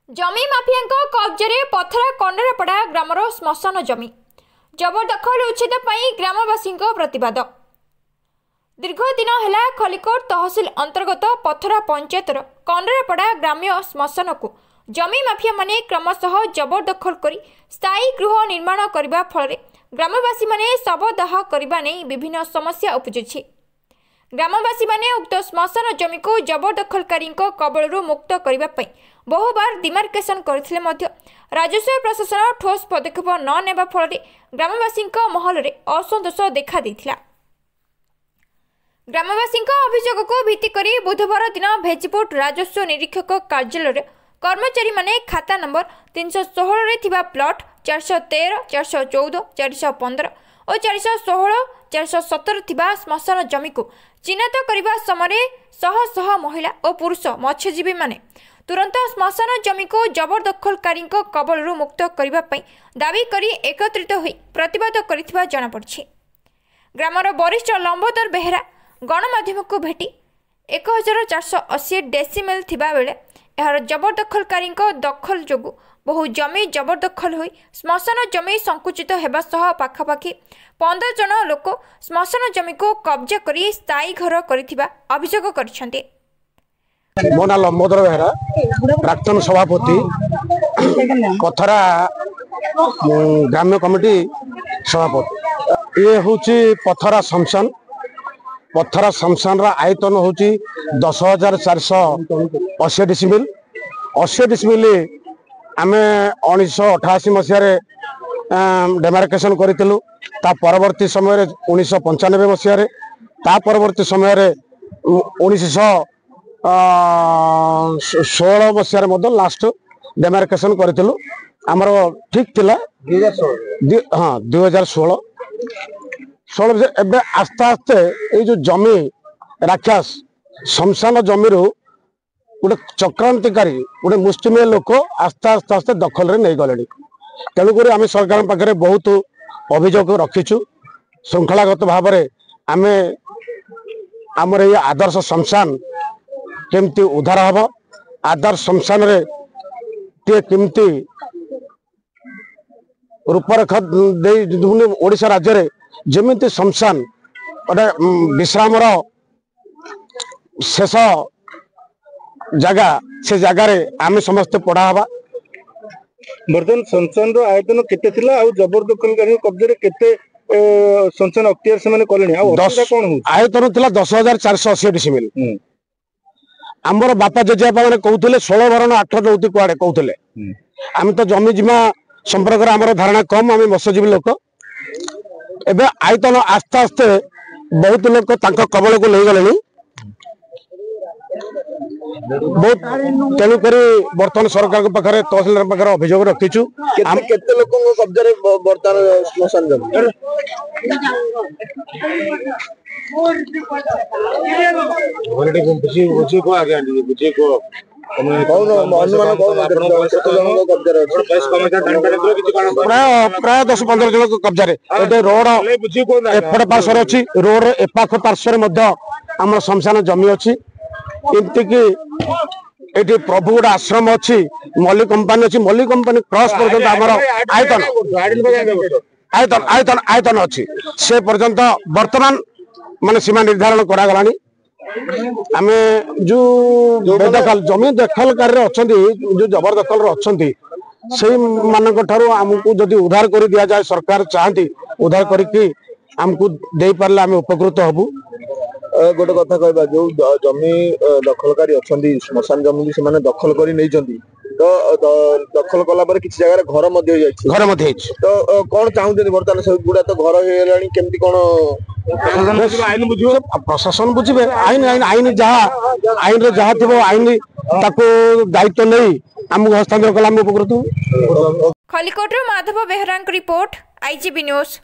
जमी माफिया कब्जे पथरा कंडरपड़ा ग्रामर श्मशान जमी जबरदखल उच्छेद ग्रामवासी प्रतिवाद। दीर्घ दिन है खलिकोट तहसिल अंतर्गत पथरा पंचायतर कंडरपड़ा ग्राम्य श्मशान को जमी माफिया माने क्रमशः जबरदखल कर स्थायी गृह निर्माण करने फल ग्रामवासी माने शवदाह करने नहीं विभिन्न समस्या उपजुछि। ग्रामवासी माने उक्त श्मशान जमी को जबरदखलकारी कबलू मुक्त करने बहुबार डिमार्केशन करथिले मध्य राजस्व प्रशासन ठोस पदक्षेप न नेबा फल ग्रामवासी महल में असंतोष देखा देथिला। ग्रामवासी अभियोग को भित्ति करी बुधवार दिन भेजपुर राजस्व निरीक्षक कार्यालय कर्मचारी माने खाता नंबर 316 रे थिबा प्लॉट 413, 414, 415 और 416, 417 थिबा श्मशान जमी को चिन्हित करने समय शह शह महिला और पुरुष मत्स्यजीवी माने तुरंत श्मशान जमी को जबरदखलकारी कबलू मुक्त करने दाबी करी एकत्रित होई प्रतिवाद करिथिबा जଣା पड़छि। ग्रामर वरिष्ठ लंबोदर बेहेरा गणमाध्यम को भेटी 1480 डेसिमेल थिबा बेले यार जबरदखलकारी दखल जोगु बहु जमी जबरदखल होई श्मशान जमी संकुचित हेबा सह पाखापाखि 15 जन लोक श्मशान जमी को कब्जा करी स्थायी घर करिथिबा अभियोग करिसेंते। मो ना लंबोदर बेहरा प्राक्तन सभापति पथरा ग्राम्य कमिटी सभापति। ये हूँ पथरा शमशान। पथरा शमशान आयतन हूँ 10,480 डिसिमिल। 80 डिसिमिल आम 1988 मसीह डेमार्केशन करूँ। परवर्ती समय 1995 मसीह परवर्ती समय 1916 मसीह लास्ट डेमार्केशन करूँ। आमर ठीक थिला 2016 एवं आस्ते आस्ते ये जो जमी राक्षस शमशान जमी गोटे चक्रांतिकारी गोटे मुष्टिमेय लोक आस्ते आस्ते आस्ते दखल रे नहीं गले। तेणुक आम सरकार पाखे बहुत अभियोग रखीचु। श्रृंखलागत भाव में आम आमर ये आदर्श शमशान केमती उद्धार हम आदर्श शमशान केमती रूपरेखा ओडिशा राज्य रे जमीती शमशान गोटे विश्राम शेष जगह से जगार आम समस्ते पढ़ा हवा। बर्तमान शमशान आयतन केते थिला आ जबरदखलकारी कब्जे केते शमशान अख्तियार से माने कलेनी आ असुविधा कोन हो? आयतन थिला 10,480 डिसिमिल। आमर बापा जेजेबापा मैंने कहते 16 भरण 8 नौती कुआड़े कहते। आम तो जमी जिमा संपर्क आम धारणा कम। आम मत्स्यजीवी लोक एवं आयतन आस्ते आस्ते बहुत लोग कबल को नहीं गले। बहुत तेणुक बर्तमान सरकार पाखे तहसिलदार पाखे अभियोग रखीचु। केते लोक कब्जे बर्तमान श्मशान जमी प्राय 10-15 जन कब्जा रोड एपट पार्श्वर अच्छी। रोड एपाख पार्श्वर आम शमशान जमी अच्छी। एमती कि ये प्रभु गोटे आश्रम अच्छी। मल्ली कंपानी अच्छी। मल्ली कंपानी क्रॉस पर्यंत आमर आयतन आयतन आयतन आयतन अच्छी से पर्यंत वर्तमान माने सीमा निर्धारण करागलानी। आम जो बेदखल जमी दखलकार अच्छा जो जबरदखल अच्छा से आमको जदि उद्धार कर दि जाए सरकार चाहती उद्धार करके आमको दे पारे आम उपकृत हबू। गोटे कथा कहबा जो जमी दखलकारी अच्छा श्मशान जमी से दखल कर नहीं तो दखल कला पर किसी जगह घर घर तो कौन चाहते बर्तमान सब गुड़ा तो घर केमती कौन आईन बुझे प्रशासन बुझे आईन आईन आईन जहाँ आईन रे जहाँ थी आईन ताको दायित्व नहीं आमको हस्तांतर कला उपकृत। Khallikote Madhav Behera report, IGB news.